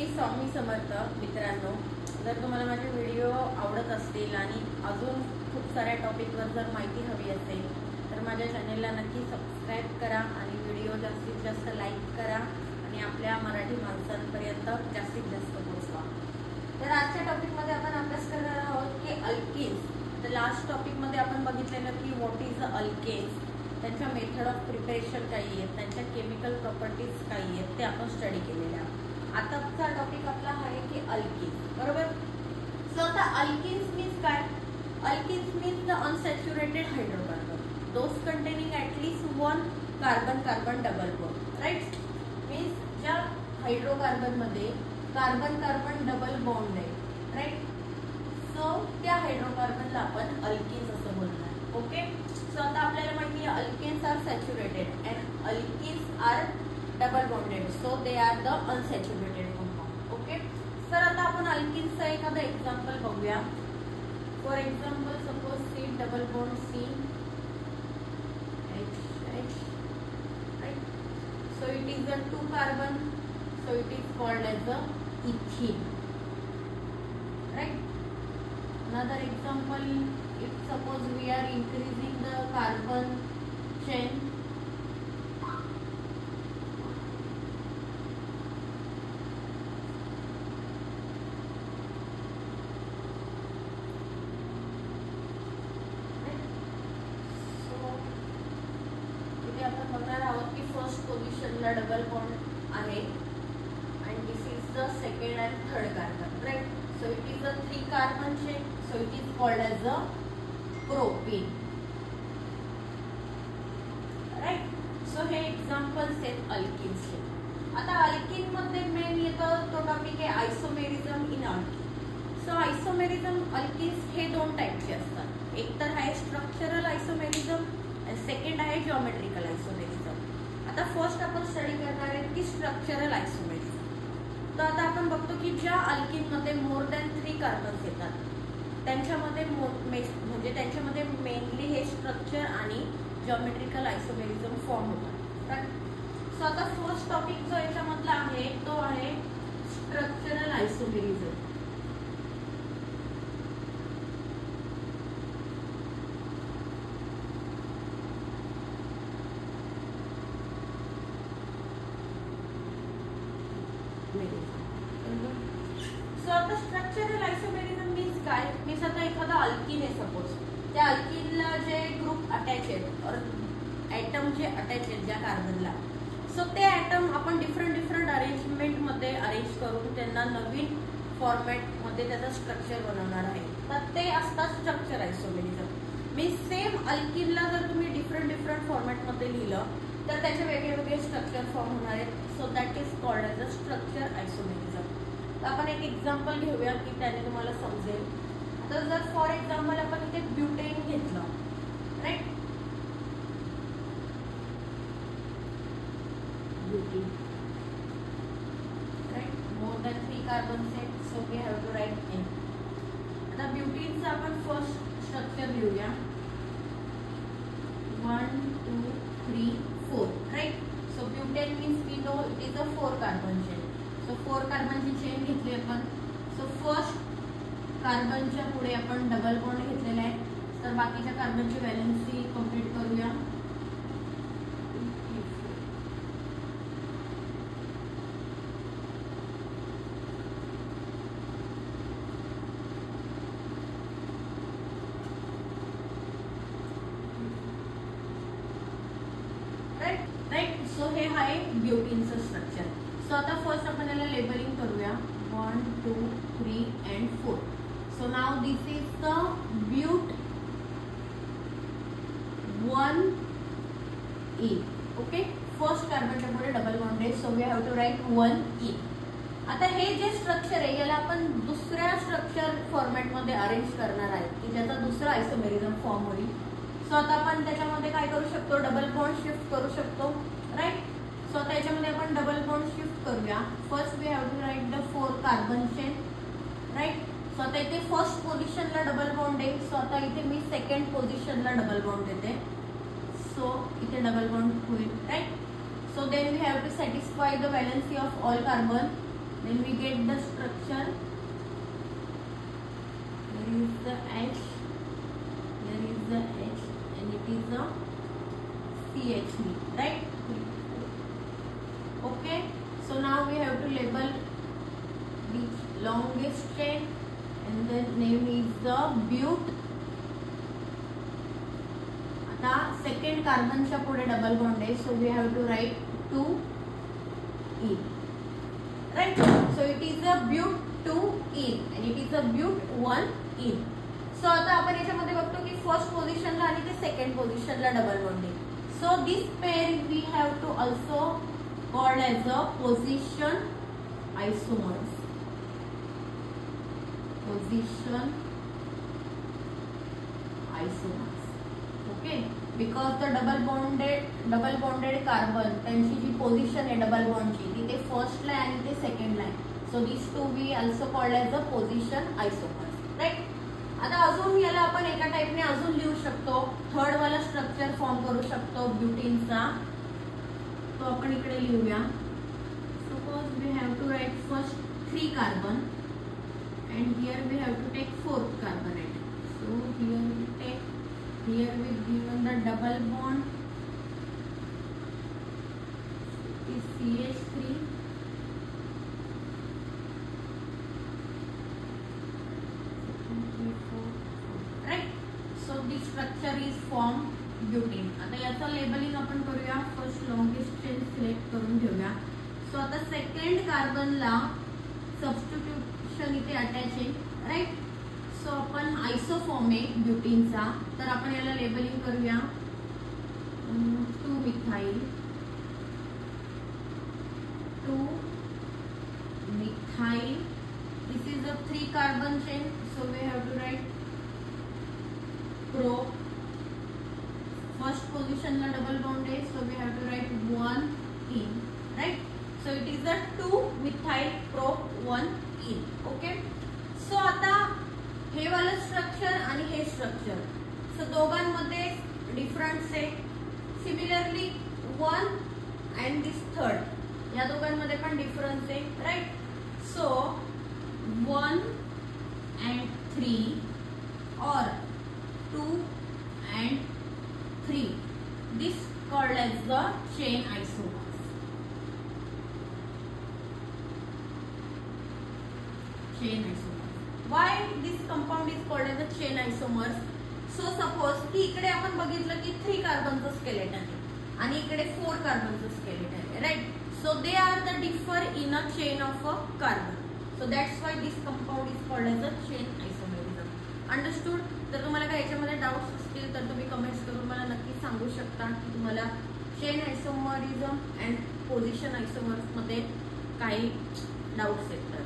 श्री स्वामी समर्थ मित्रांनो, जर तुम्हाला माझे व्हिडिओ आवडत असतील आणि अजून खूप साऱ्या टॉपिकवर जर माहिती हवी असेल तर माझ्या चॅनेलला नक्की सबस्क्राईब करा आणि व्हिडिओ जास्तीत जास्त लाईक करा आणि आपल्या मराठी माणसांपर्यंत जास्तीत जास्त पोहोचवा। तर आजच्या टॉपिकमध्ये आपण अभ्यास करणार आहोत की अल्केन्स। तर लास्ट टॉपिकमध्ये आपण बघितलेलं की व्हॉट इज अ अल्केन्स, त्यांच्या मेथड ऑफ प्रिपरेशन काय आहेत, त्यांच्या केमिकल प्रॉपर्टीज काय आहेत ते आपण स्टडी केलेले आहे। आताचा टॉपिक आपला आहे की अल्केन्स, बरोबर। सो आता अल्केन्स मीन्स काय? Alkenes means the unsaturated hydrocarbon those containing at least one carbon carbon double bond, right. Means ज्या हायड्रोकार्बन मध्ये कार्बन कार्बन डबल बॉन्ड आहे, राईट। सो त्या हायड्रोकार्बनला आपण अल्केन्स असं बोलणार, ओके। सो आता आपल्याला माहिती आहे alkanes are saturated and alkenes are double bonded, so they are the unsaturated compound, okay. Sir आता आपण अल्केन्सचा एखादा एक्झाम्पल बघूया। For example suppose C double bond C H H, right? So it is a 2 carbon, so it is called as a ethene, right? Another example, if suppose we are increasing the carbon chain, आपण बघणार आहोत की first पोझिशनला double bond आहे and this is the second and third carbon, right? So it is a 3 carbon chain, so it is called as a propene, right? So हे examples आहेत alkenes चे। आता अल्केन मध्ये मेन येतो तो topic आहे isomerism in alkene. So isomerism alkenes हे दोन टाइपचे असतात, एक तर आहे स्ट्रक्चरल आयसोमेरिझम आणि सेकंड आहे जिओमेट्रिकल आयसोमेरिझम। आता फर्स्ट आपण स्टडी करणार आहे की स्ट्रक्चरल आयसोमेरिझम। तर आता आपण बघतो की ज्या अल्केन मध्ये मोर दॅन 3 कार्बन्स येतात त्यांच्यामध्ये म्हणजे त्यांच्यामध्ये मेनली हे स्ट्रक्चर आणि जिओमेट्रिकल आयसोमेरिझम फॉर्म होतात। सो आता फर्स्ट टॉपिक जो याच्यामधला आहे तो आहे स्ट्रक्चरल आयसोमेरिझम। सो आता स्ट्रक्चरल आयसोमेरिझम मीन्स काय? मीन्स आता एखादा अल्कीन आहे सपोज, त्या अल्कीनला जे ग्रुप अटॅच आहेत और ॲटम जे अटॅच आहेत ज्या कार्बनला, सो ते ॲटम आपण डिफरंट अरेंजमेंट मध्ये अरेंज करून त्यांना नवीन फॉर्मॅट मध्ये त्याचं स्ट्रक्चर बनवणार आहे, तर ते असतात स्ट्रक्चर आयसोमेरिझम। मीन्स सेम अल्कीनला जर तुम्ही डिफरंट फॉर्मॅट मध्ये लिहिलं तर त्याचे वेगळे स्ट्रक्चर फॉर्म होणार आहेत, so that is called as a structure isomerism. तर आपण एक एक्झाम्पल घेऊया की त्याने तुम्हाला समजेल। आता जर फॉर एक्झाम्पल आपण इथे ब्युटेन घेतलं, right, butane, right, more than 3 carbon set, so we have to write N। आता ब्युटेनचं आपण फर्स्ट स्ट्रक्चर लिहूया 1 2 3 4, right. So butane means we know it is a 4 carbon chain. So 4 कार्बनची चेन घेतली आपण। So first कार्बनच्या पुढे आपण डबल बॉन्ड घेतलेला आहे, तर बाकीच्या कार्बनची व्हॅलेन्सी कंप्लीट करूया। राईट, सो हे आहे ब्युटेनचं स्ट्रक्चर। सो आता फर्स्ट आपण याला लेबलिंग करूया 1 2 3 and 4। So now this is the but 1E, okay. First कार्बनच्या पुढे डबल बॉन्ड आहे, so we have to write 1E। आता हे जे स्ट्रक्चर आहे याला आपण दुसऱ्या स्ट्रक्चर फॉर्मॅट मध्ये अरेंज करणार आहे की ज्याचा दुसरा आयसोमेरिझम फॉर्म होईल। सो आता आपण त्याच्यामध्ये काय करू शकतो, डबल बॉन्ड शिफ्ट करू शकतो, राईट। सो आता याच्यामध्ये आपण डबल बॉन्ड शिफ्ट करूया। First we have to write the 4 carbon chain, right. So आता इथे फर्स्ट पोझिशनला डबल बॉन्ड आहे, सो आता इथे मी सेकंड पोझिशनला डबल बॉन्ड देते, सो इथे डबल बॉन्ड होईल, right. So then we have to satisfy the valency of all carbon. then we get the structure. Here is the H, here is the H, and it is a CH, right? Okay, so now we have to label the longest chain, and the name is the but. आता second कार्बनच्या पुढे double bond आहे, so we have to write 2 right? So it is a but 2 and it is a but 1 so आता आपण याच्यामध्ये बघतो की first पोझिशनला आणि ते सेकंड पोझिशनला डबल बॉन्ड आहे. So this pair we have to also called as a position isomers. Position isomers. Okay, because the double bonded carbon त्यांची जी पोझिशन आहे डबल बॉन्डची ती ते फर्स्ट ला आणि ते सेकंड ला आहे. So these two we also called as a position isomers, right? आता अजून याला आपण एका टाइपने अजून लिहू शकतो, थर्ड वाला स्ट्रक्चर फॉर्म करू शकतो ब्युटीनचा. तो आपण इकडे लिहूया. Suppose we have to write first 3 carbon and here we have to take 4th carbon. So here we take, here we given the double bond is CH3, right? So this structure is formed butene. आता याचा labelling आपण करूया. First longest chain select करून ठेवूया. So आता second कार्बनला substitution इथे attach आहे, right? So आपण आयसोफॉर्म आहे ब्युटीनचा, तर आपण याला लेबलिंग करूया 2 methyl 2 methyl. This is a 3 carbon chain, so we have to write pro. First position ला double bond है, so we have to write 1 in, right? So it is a 2 methyl pro 1 in. Okay. So आता हे वाला structure आणि हे structure, so दोघांमध्ये difference आहे. Similarly 1 and this third, या दोघांमध्ये पण डिफरन्स आहे, right? So 1 and 3 or 2 and 3, this called as the chain isomers. Chain isomers. Why this compound is called as a chain isomers? So suppose की इकडे आपण बघितलं की 3 कार्बनचं स्केलेटन आहे आणि इकडे 4 कार्बनचं स्केलेटन आहे, right? So they are the differ in a chain of a carbon. So that's why this compound is called as a chain isomerism. Understood? तर तुम्हाला काही याच्यामध्ये डाउट्स असतील तर तुम्ही कमेंट्स करून मला नक्की सांगू शकता की तुम्हाला चेन आयसोमरिझम अँड पोझिशन आयसोमर्स मध्ये काही डाउट्स आहेत तर.